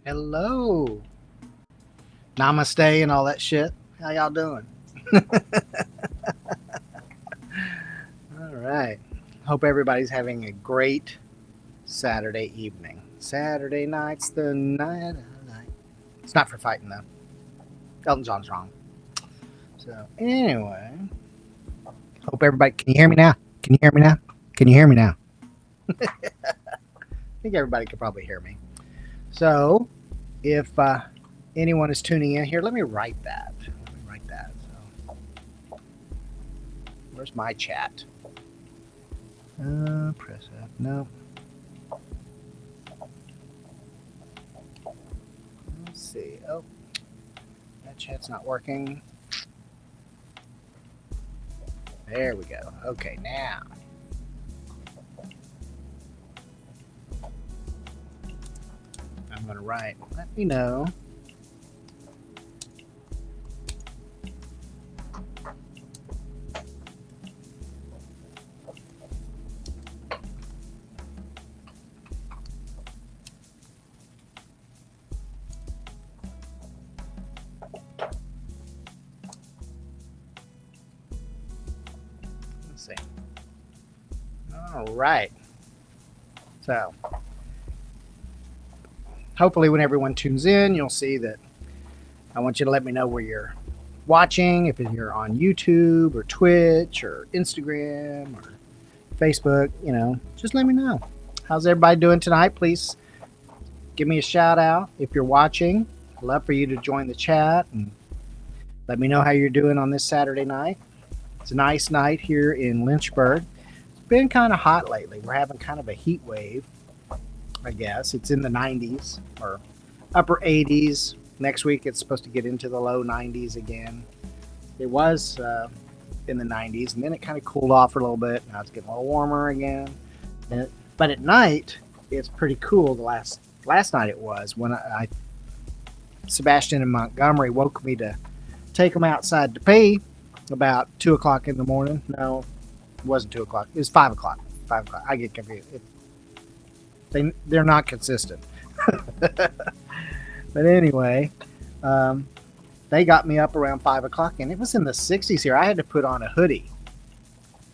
Hello. Namaste and all that shit. How y'all doing? All right. Hope everybody's having a great Saturday evening. Saturday night's the night of night. It's not for fighting though. Elton John's wrong. So anyway, hope everybody can you hear me now? Can you hear me now? Can you hear me now? I think everybody can probably hear me. So if anyone is tuning in here, let me write that. So where's my chat? Press F. No. Let's see. Oh, that chat's not working. There we go. Okay, now. I'm going to write. Let me know. See. All right. So, hopefully, when everyone tunes in, you'll see that I want you to let me know where you're watching, if you're on YouTube or Twitch or Instagram or Facebook, just let me know. How's everybody doing tonight? Please give me a shout out if you're watching. I'd love for you to join the chat and let me know how you're doing on this Saturday night. It's a nice night here in Lynchburg. It's been kind of hot lately. We're having kind of a heat wave, I guess. It's in the 90s or upper 80s. Next week, it's supposed to get into the low 90s again. It was in the 90s, and then it kind of cooled off for a little bit. Now it's getting a little warmer again. But at night, it's pretty cool. The last night it was when Sebastian and Montgomery woke me to take them outside to pee. About 2 o'clock in the morning. No, it wasn't 2 o'clock. It was 5 o'clock. 5 o'clock. I get confused. They're not consistent. But anyway, they got me up around 5 o'clock, and it was in the 60s here. I had to put on a hoodie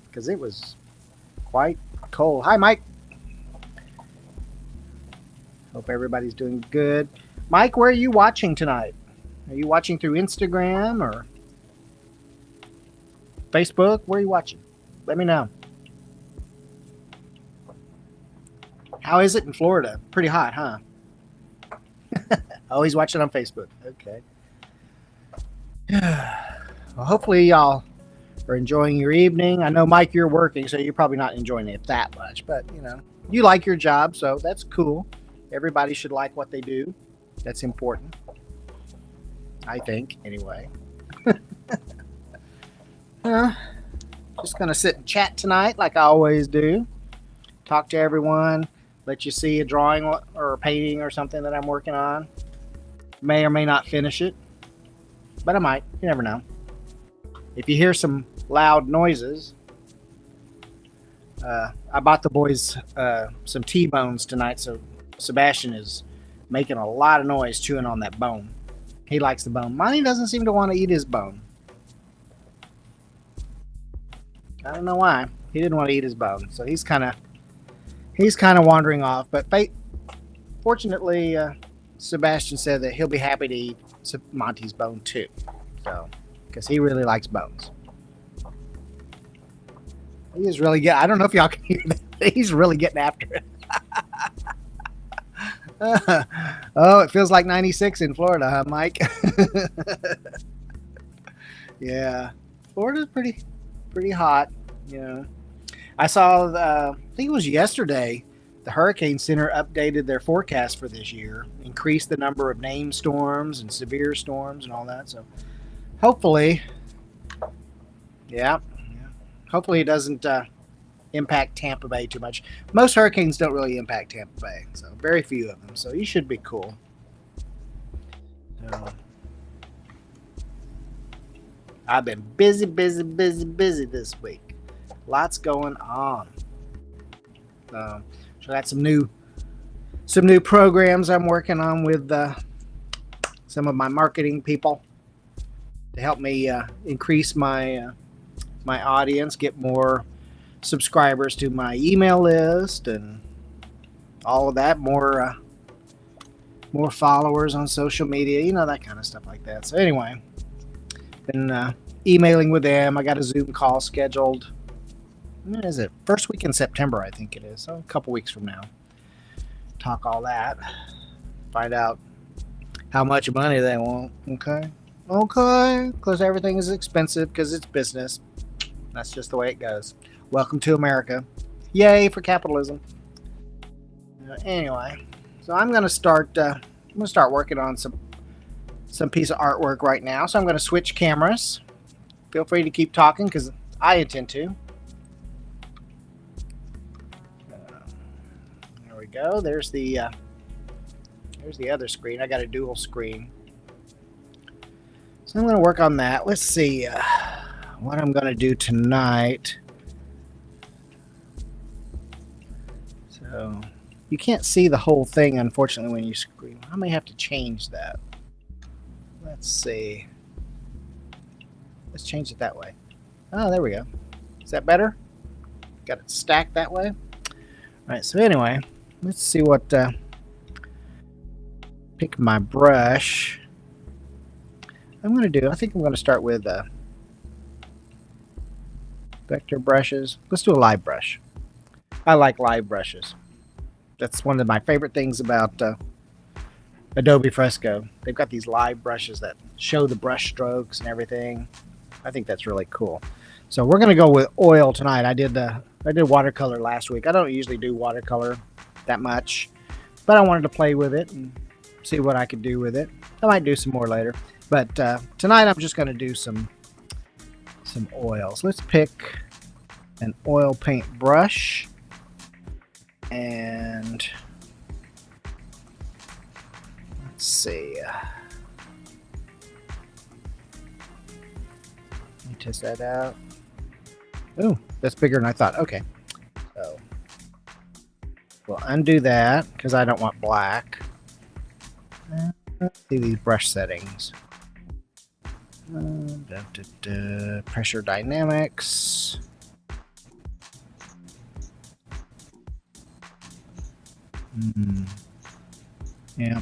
because it was quite cold. Hi, Mike. Hope everybody's doing good. Mike, where are you watching tonight? Are you watching through Instagram or Facebook? Where are you watching? Let me know. How is it in Florida? Pretty hot, huh? Always watching on Facebook. Okay. Well, hopefully y'all are enjoying your evening. I know, Mike, you're working, so you're probably not enjoying it that much. But, you like your job, so that's cool. Everybody should like what they do. That's important. I think, anyway. Just going to sit and chat tonight like I always do. Talk to everyone. Let you see a drawing or a painting or something that I'm working on. May or may not finish it. But I might. You never know. If you hear some loud noises, I bought the boys some T-bones tonight. So Sebastian is making a lot of noise chewing on that bone. He likes the bone. Monty doesn't seem to want to eat his bone. I don't know why. He didn't want to eat his bone, so he's kind of wandering off. But fortunately, Sebastian said that he'll be happy to eat Monty's bone too, so because he really likes bones. He is really good. I don't know if y'all can hear that. He's really getting after it. Oh, it feels like 96 in Florida, huh, Mike? Yeah, Florida's pretty hot. I saw I think it was yesterday, the Hurricane Center updated their forecast for this year, increased the number of named storms and severe storms and all that. So hopefully, hopefully it doesn't impact Tampa Bay too much. Most hurricanes don't really impact Tampa Bay, so very few of them. So you should be cool. So, I've been busy this week. Lots going on. So I got some new some new programs I'm working on with some of my marketing people to help me increase my my audience, get more subscribers to my email list, and all of that. More followers on social media, you know, that kind of stuff like that. So anyway, been emailing with them. I got a Zoom call scheduled. When is it? First week in September, I think it is. So a couple weeks from now. Talk all that. Find out how much money they want. Okay. Because everything is expensive because it's business. That's just the way it goes. Welcome to America. Yay for capitalism. Anyway, so I'm gonna start working on some piece of artwork right now. So I'm gonna switch cameras. Feel free to keep talking because I intend to. There we go. There's the other screen. I got a dual screen. So I'm gonna work on that. Let's see what I'm gonna do tonight. So you can't see the whole thing, unfortunately, when you screen. I may have to change that. Let's see. Let's change it that way. Oh, there we go. Is that better? Got it stacked that way. All right. So anyway, let's see what. Pick my brush. I'm going to do. I think I'm going to start with vector brushes. Let's do a live brush. I like live brushes. That's one of my favorite things about Adobe Fresco. They've got these live brushes that show the brush strokes and everything. I think that's really cool. So we're going to go with oil tonight. I did watercolor last week. I don't usually do watercolor that much, but I wanted to play with it and see what I could do with it. I might do some more later, but tonight I'm just going to do some oils. Let's pick an oil paint brush. And let's see. Let me test that out. Oh, that's bigger than I thought. Okay. So we'll undo that because I don't want black. Let's see these brush settings. Pressure dynamics. Yeah.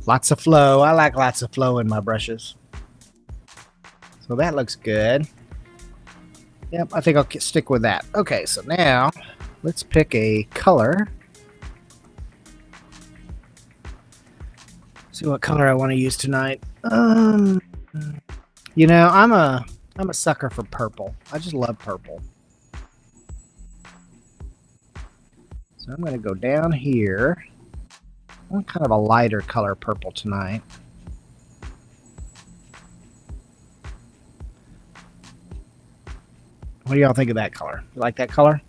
Lots of flow. I like lots of flow in my brushes. So that looks good. Yep, I think I'll stick with that. Okay, so now let's pick a color. See what color I want to use tonight. You know, I'm a sucker for purple. I just love purple. So I'm going to go down here. I want kind of a lighter color purple tonight. What do y'all think of that color? You like that color?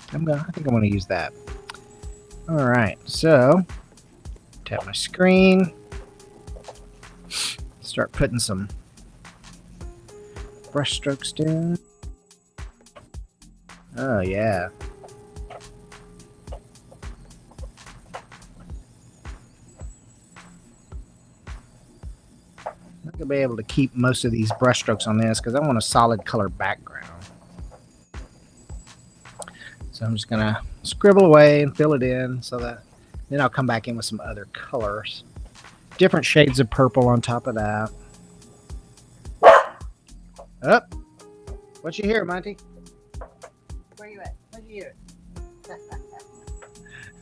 I think I'm going to use that. All right, so tap my screen. Start putting some brush strokes down. Oh yeah. I'm going to be able to keep most of these brush strokes on this because I want a solid color background. So I'm just going to scribble away and fill it in so that then I'll come back in with some other colors. Different shades of purple on top of that. Up. What you hear, Monty? Where you at? What you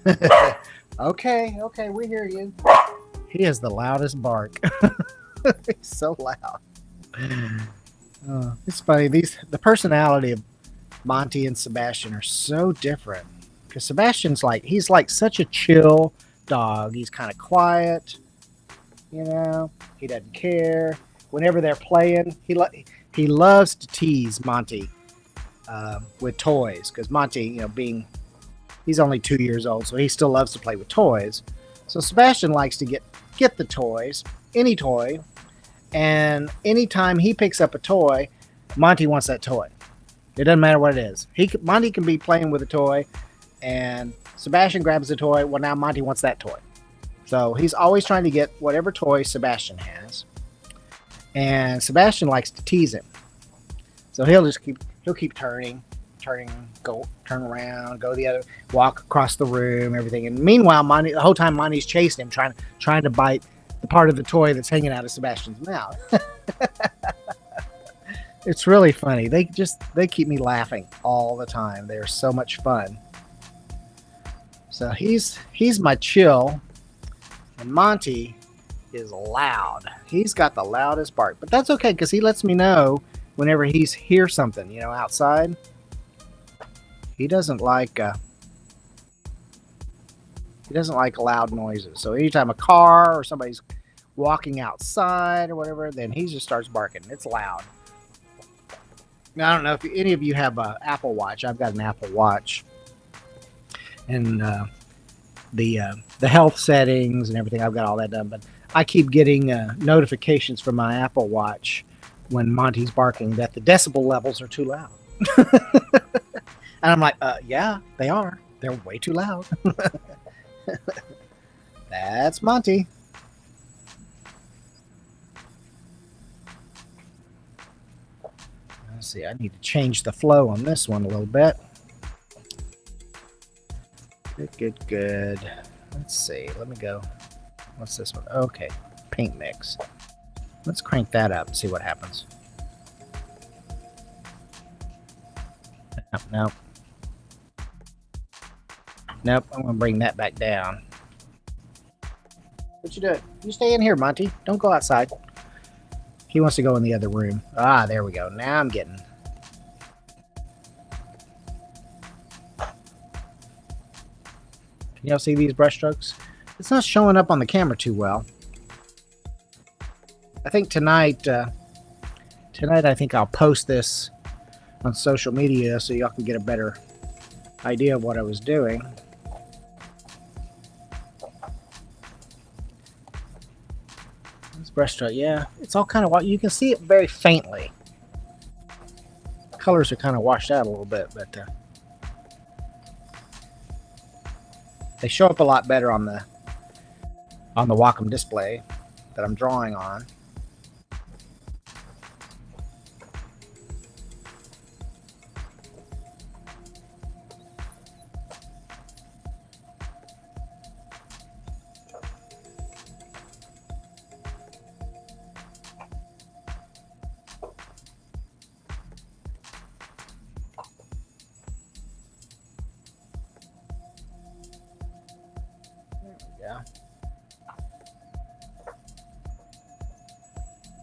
hear? Okay, we hear you. He has the loudest bark. He's so loud. It's funny. The personality of Monty and Sebastian are so different. Because Sebastian's he's like such a chill dog. He's kind of quiet. You know, he doesn't care. Whenever they're playing, he loves to tease Monty with toys. Because Monty, you know, he's only 2 years old, so he still loves to play with toys. So Sebastian likes to get the toys, any toy, and anytime he picks up a toy, Monty wants that toy. It doesn't matter what it is. Monty can be playing with a toy, and Sebastian grabs the toy. Well, now Monty wants that toy. So he's always trying to get whatever toy Sebastian has. And Sebastian likes to tease him. So he'll keep turning, turn around, go the other, walk across the room, everything. And meanwhile, Monty, the whole time Monty's chasing him, trying to bite the part of the toy that's hanging out of Sebastian's mouth. It's really funny. They keep me laughing all the time. They're so much fun. So he's my chill, and Monty is loud. He's got the loudest bark, but that's okay because he lets me know whenever he's hears something, you know, outside. He doesn't like loud noises. So anytime a car or somebody's walking outside or whatever, then he just starts barking. It's loud. Now, I don't know if any of you have an Apple Watch. I've got an Apple Watch, and the health settings and everything, I've got all that done. But I keep getting notifications from my Apple Watch when Monty's barking that the decibel levels are too loud. And I'm like, yeah, they are. They're way too loud. That's Monty. Let's see, I need to change the flow on this one a little bit. Good. Let's see, let me go. What's this one? Okay, paint mix. Let's crank that up and see what happens. Nope, I'm going to bring that back down. What you doing? You stay in here, Monty. Don't go outside. He wants to go in the other room. Ah, there we go. Now I'm getting... Can y'all see these brush strokes? It's not showing up on the camera too well. I think tonight I think I'll post this on social media so y'all can get a better idea of what I was doing. This brushstroke, yeah, it's all kind of, you can see it very faintly. Colors are kind of washed out a little bit, but they show up a lot better on the Wacom display that I'm drawing on.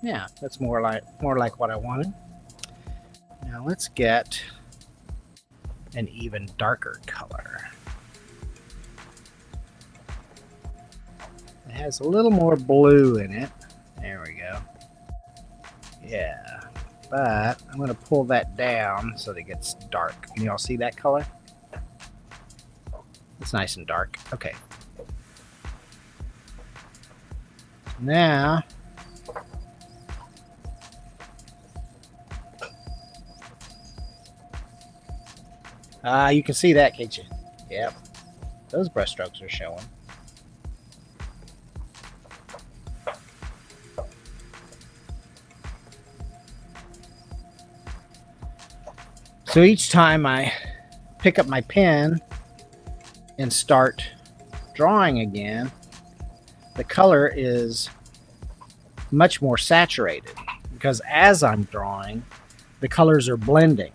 Yeah, that's more like what I wanted. Now let's get an even darker color. It has a little more blue in it. There we go. Yeah, but I'm going to pull that down so that it gets dark. Can you all see that color? It's nice and dark. Okay. Now, you can see that, can't you? Yep. Those brush strokes are showing. So each time I pick up my pen and start drawing again, the color is much more saturated because as I'm drawing, the colors are blending,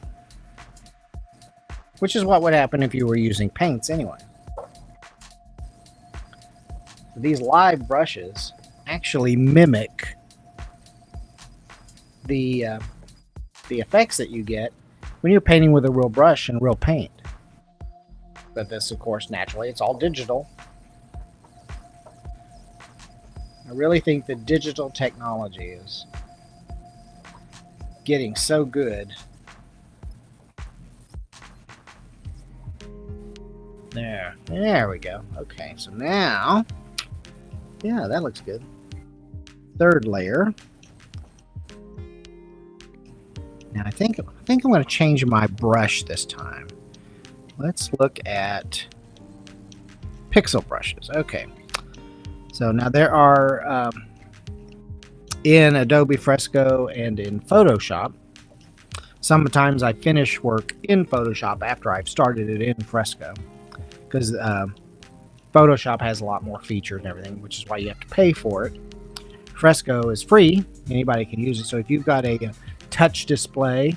which is what would happen if you were using paints anyway. These live brushes actually mimic the effects that you get when you're painting with a real brush and real paint. But this, of course, naturally, it's all digital. I really think the digital technology is getting so good. There we go. Okay, so now, yeah, that looks good. Third layer. Now I think I'm going to change my brush this time. Let's look at pixel brushes. Okay. So now there are in Adobe Fresco and in Photoshop. Sometimes I finish work in Photoshop after I've started it in Fresco, because Photoshop has a lot more features and everything, which is why you have to pay for it. Fresco is free. Anybody can use it. So if you've got a touch display,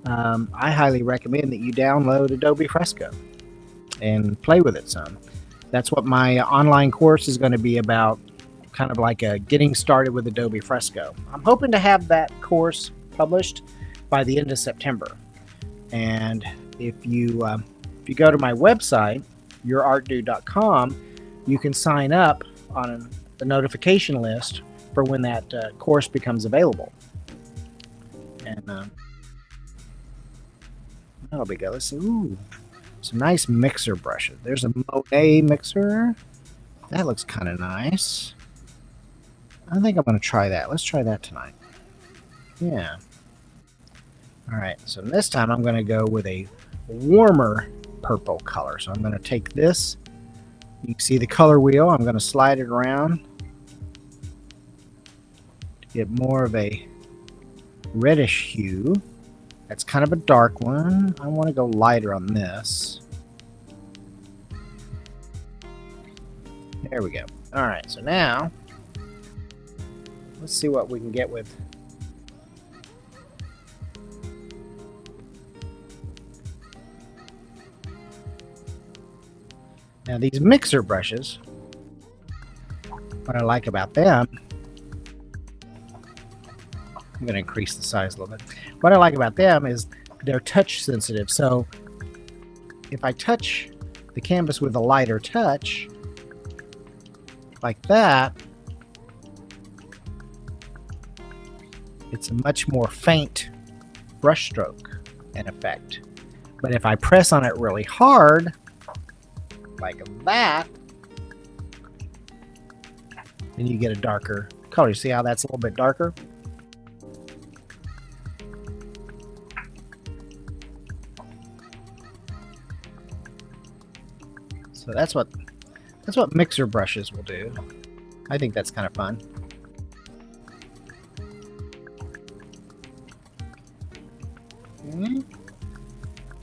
I highly recommend that you download Adobe Fresco and play with it some. That's what my online course is going to be about, kind of like a getting started with Adobe Fresco. I'm hoping to have that course published by the end of September. And if you go to my website, YourArtDude.com, you can sign up on the notification list for when that course becomes available. And that'll be good. Let's see. Ooh, some nice mixer brushes. There's a Monet mixer. That looks kind of nice. I think I'm going to try that. Let's try that tonight. Yeah. All right. So this time I'm going to go with a warmer purple color. So I'm going to take this. You can see the color wheel. I'm going to slide it around to get more of a reddish hue. That's kind of a dark one. I want to go lighter on this. There we go. All right. So now let's see what we can get with. Now these mixer brushes, what I like about them, I'm going to increase the size a little bit. What I like about them is they're touch sensitive. So if I touch the canvas with a lighter touch, like that, it's a much more faint brush stroke and effect. But if I press on it really hard, like that, then you get a darker color. You see how that's a little bit darker? So that's what mixer brushes will do. I think that's kind of fun. Okay.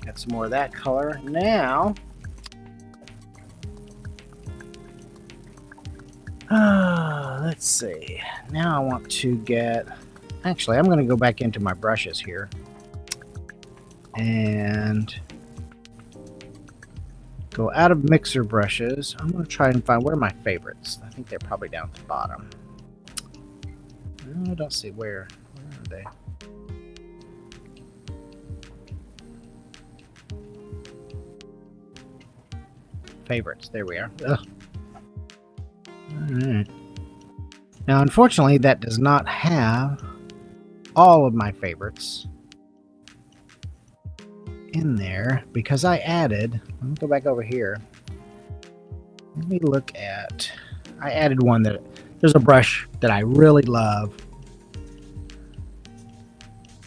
Got some more of that color. Now, let's see. Now I want to get... Actually, I'm going to go back into my brushes here. And go out of mixer brushes. I'm going to try and find... Where are my favorites? I think they're probably down at the bottom. I don't see where. Where are they? Favorites. There we are. Ugh. Alright. Now, unfortunately, that does not have all of my favorites in there because I added... Let me go back over here. Let me look at... I added one that... There's a brush that I really love.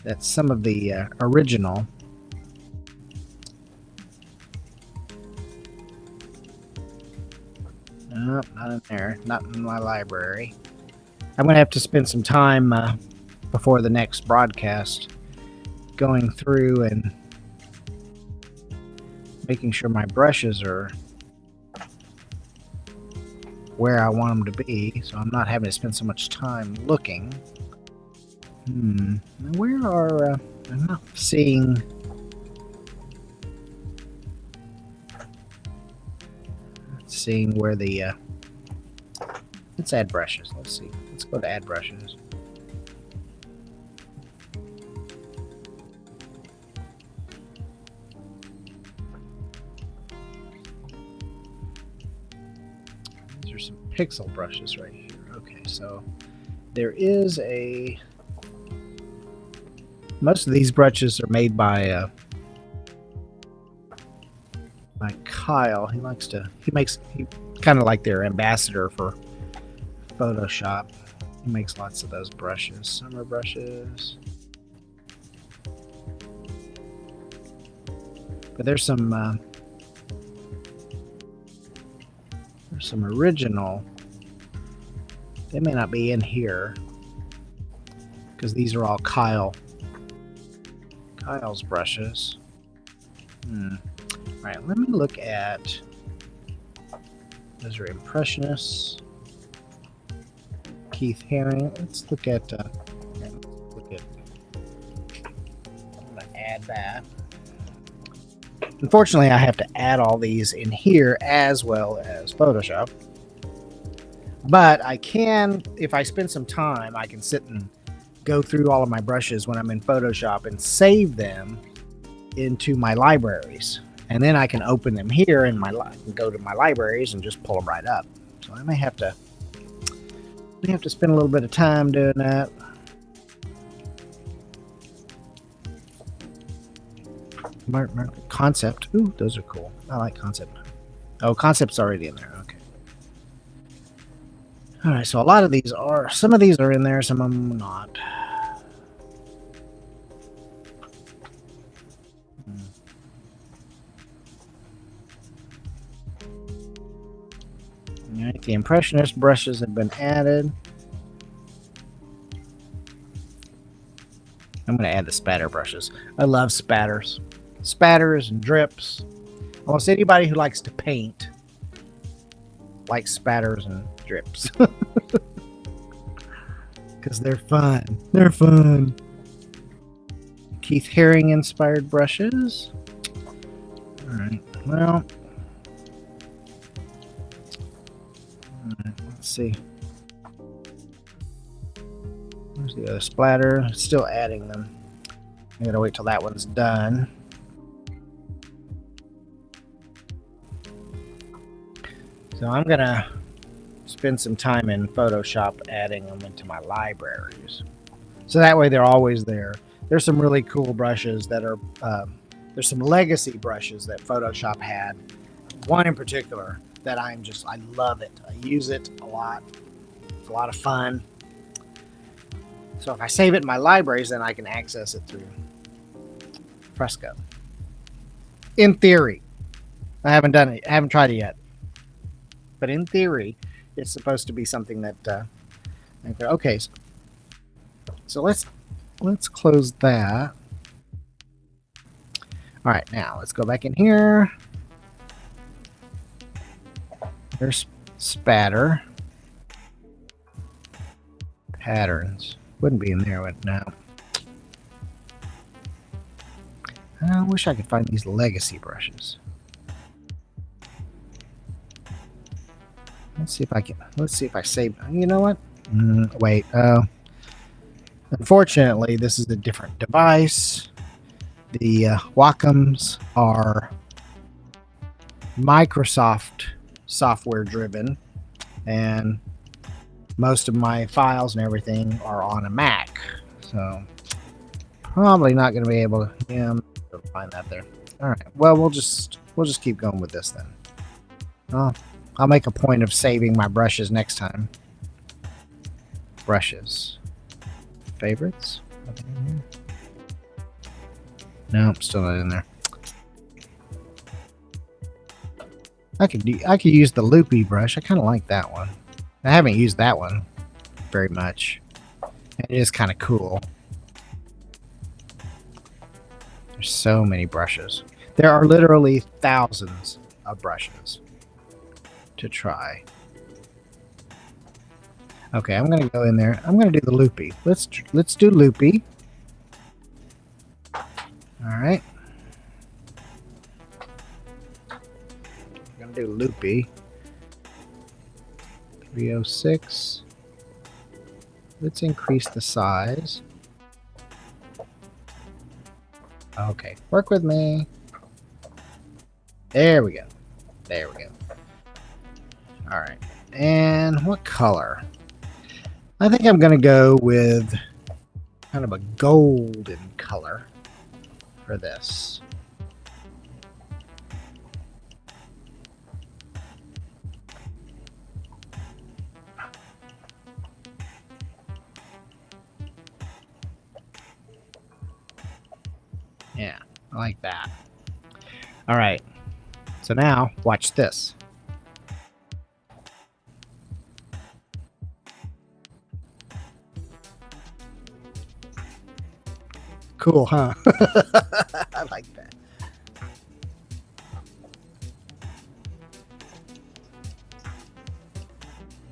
That's some of the original. Nope, not in there. Not in my library. I'm going to have to spend some time before the next broadcast going through and making sure my brushes are where I want them to be, so I'm not having to spend so much time looking. Where are... I'm not seeing... Seeing where the let's add brushes. Let's see. Let's go to add brushes. These are some pixel brushes right here. Okay, so there is a... Most of these brushes are made by Kyle. He kind of like their ambassador for Photoshop. He makes lots of those brushes, summer brushes. But there's some There's some original. They may not be in here because these are all Kyle's brushes. All right, let me look at. Those are Impressionists. Keith Haring. Let's look at. I'm gonna add that. Unfortunately, I have to add all these in here as well as Photoshop. But I can, if I spend some time, I can sit and go through all of my brushes when I'm in Photoshop and save them into my libraries. And then I can open them here in my go to my libraries and just pull them right up. So I may have to spend a little bit of time doing that. Concept. Ooh, those are cool. I like concept. Oh, concept's already in there. Okay. All right. So a lot of these are. Some of these are in there. Some of them are not. All right. The Impressionist brushes have been added. I'm going to add the spatter brushes. I love spatters. Spatters and drips. Almost anybody who likes to paint likes spatters and drips. Because they're fun. They're fun. Keith Haring inspired brushes. Alright, well. Alright, let's see. Where's the other splatter? Still adding them. I gotta wait till that one's done. So I'm gonna spend some time in Photoshop adding them into my libraries. So that way they're always there. There's some really cool brushes that are, there's some legacy brushes that Photoshop had. One in particular that I love it. I use it a lot. It's a lot of fun. So if I save it in my libraries, then I can access it through Fresco. In theory. I haven't done it. I haven't tried it yet. But in theory, it's supposed to be something that okay. So let's close that. All right, now let's go back in here. There's spatter. Patterns. Wouldn't be in there right now. I wish I could find these legacy brushes. Let's see if I save. You know what? Wait. Unfortunately, this is a different device. The Wacoms are Microsoft software driven, and most of my files and everything are on a Mac. So probably not going to be able to. Yeah, I'm going to find that there. All right. Well, we'll just keep going with this then. Oh. I'll make a point of saving my brushes next time. Brushes. Favorites? Nothing in here? No, still not in there. I could use the loopy brush. I kind of like that one. I haven't used that one very much. It is kind of cool. There's so many brushes. There are literally thousands of brushes to try. Okay, I'm gonna go in there. I'm gonna do the loopy. Let's do loopy. All right. I'm gonna do loopy. 306. Let's increase the size. Okay, work with me. There we go. There we go. All right, and what color? I think I'm going to go with kind of a golden color for this. Yeah, I like that. All right, so now watch this. Cool, huh? I like that.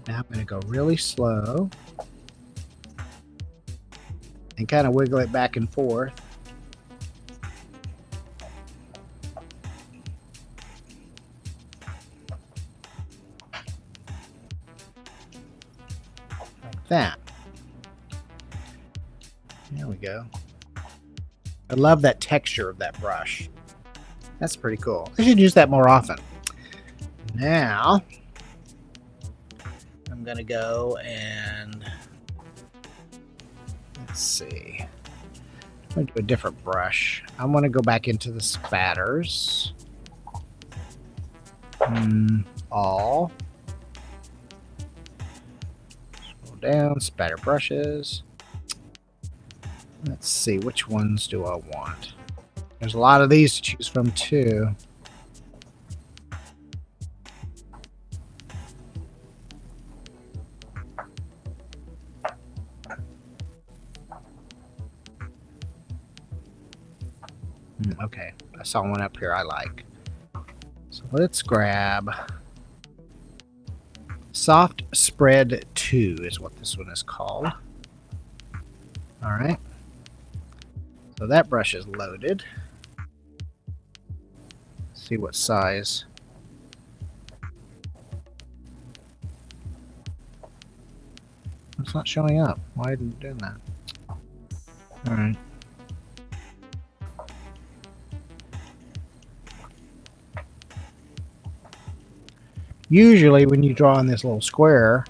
Now I'm going to go really slow and kind of wiggle it back and forth. Like that. There we go. I love that texture of that brush. That's pretty cool. I should use that more often. Now, I'm going to go and let's see. I'm going to do a different brush. I'm going to go back into the spatters. All. Scroll down, spatter brushes. Let's see, which ones do I want? There's a lot of these to choose from too. Okay, I saw one up here I like. So let's grab Soft Spread 2 is what this one is called. All right. So that brush is loaded. Let's see what size. It's not showing up. Why isn't it doing that? All right. Usually when you draw on this little square,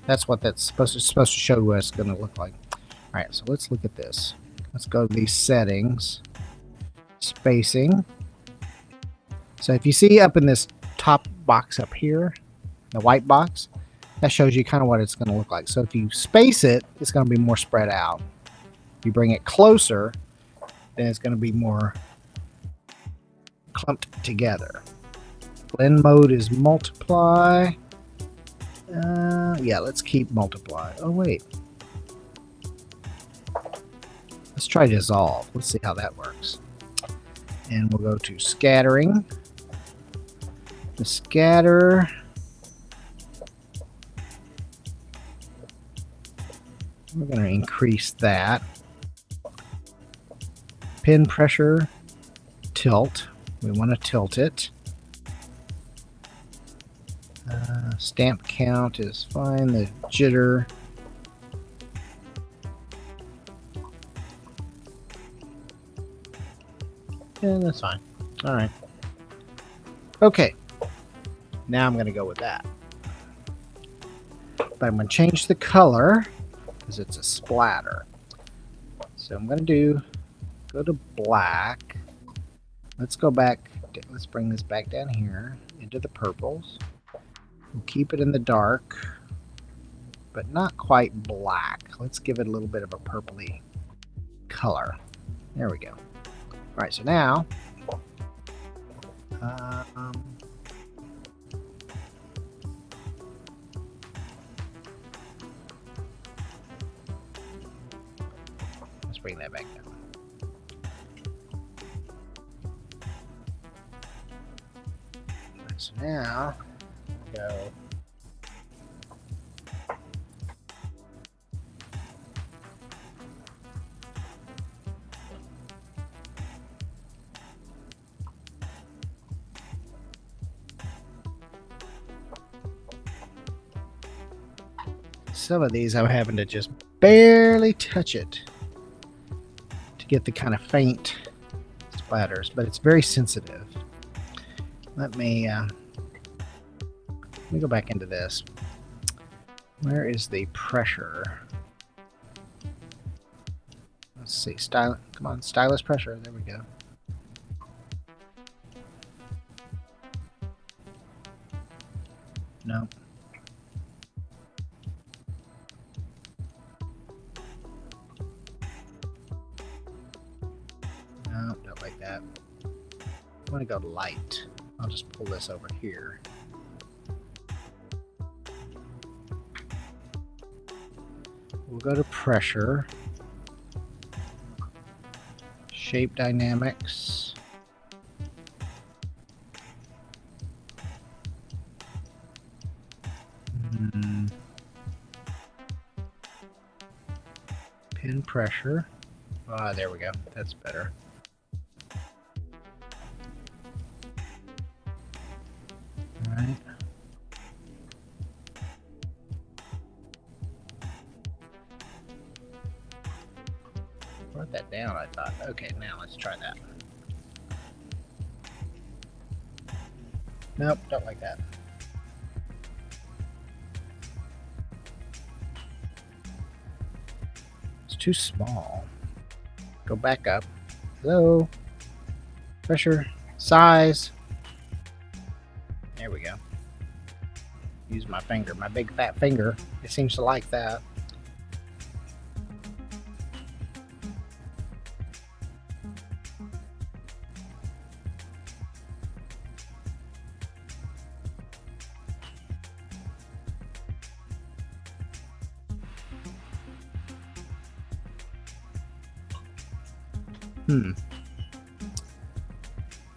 that's what that's supposed to show what it's going to look like. All right, so let's look at this. Let's go to these settings. Spacing. So if you see up in this top box up here, the white box, that shows you kind of what it's going to look like. So if you space it, it's going to be more spread out. If you bring it closer, then it's going to be more clumped together. Blend mode is multiply. Yeah, let's keep multiply. Oh, wait. Let's try dissolve. Let's see how that works. And we'll go to scattering. The scatter. We're going to increase that. Pin pressure, tilt. We want to tilt it. Stamp count is fine. The jitter. Yeah, that's fine. All right. Okay. Now I'm going to go with that. But I'm going to change the color because it's a splatter. So I'm going to go to black. Let's go back. Let's bring this back down here into the purples. We'll keep it in the dark, but not quite black. Let's give it a little bit of a purpley color. There we go. All right, so now let's bring that back down. All right, so now go. Some of these I'm having to just barely touch it to get the kind of faint splatters, but it's very sensitive. Let me go back into this. Where is the pressure? Let's see. Come on, stylus pressure. There we go. No. No, don't like that. I want to go light. I'll just pull this over here. We'll go to pressure. Shape dynamics. Pin pressure. Ah, there we go. That's better. All right. Wrote that down, I thought. Okay, now let's try that. Nope, don't like that. It's too small. Go back up. Hello. Pressure. Size. There we go. Use my finger, my big fat finger. It seems to like that.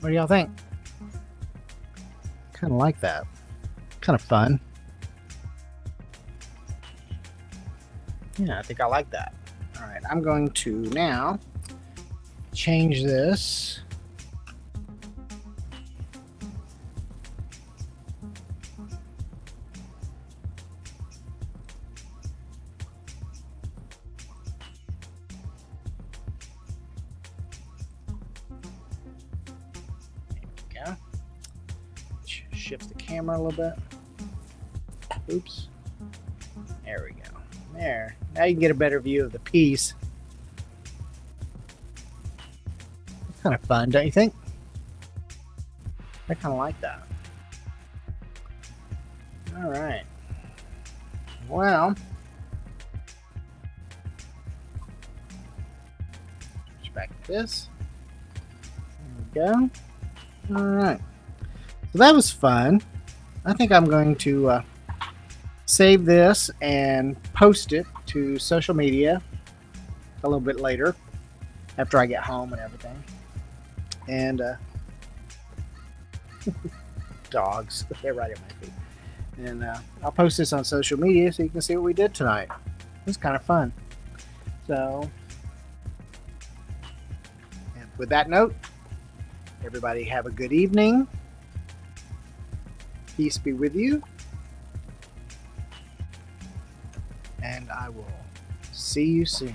What do y'all think? Kind of like that. Kind of fun. Yeah, I think I like that. All right, I'm going to now change this. Shift the camera a little bit. Oops. There we go. There. Now you can get a better view of the piece. It's kind of fun, don't you think? I kind of like that. All right. Well, switch back to this. There we go. All right. So that was fun. I think I'm going to save this and post it to social media a little bit later after I get home and everything. And dogs, they're right at my feet. And I'll post this on social media so you can see what we did tonight. It was kind of fun. So, and with that note, everybody have a good evening. Peace be with you. And I will see you soon.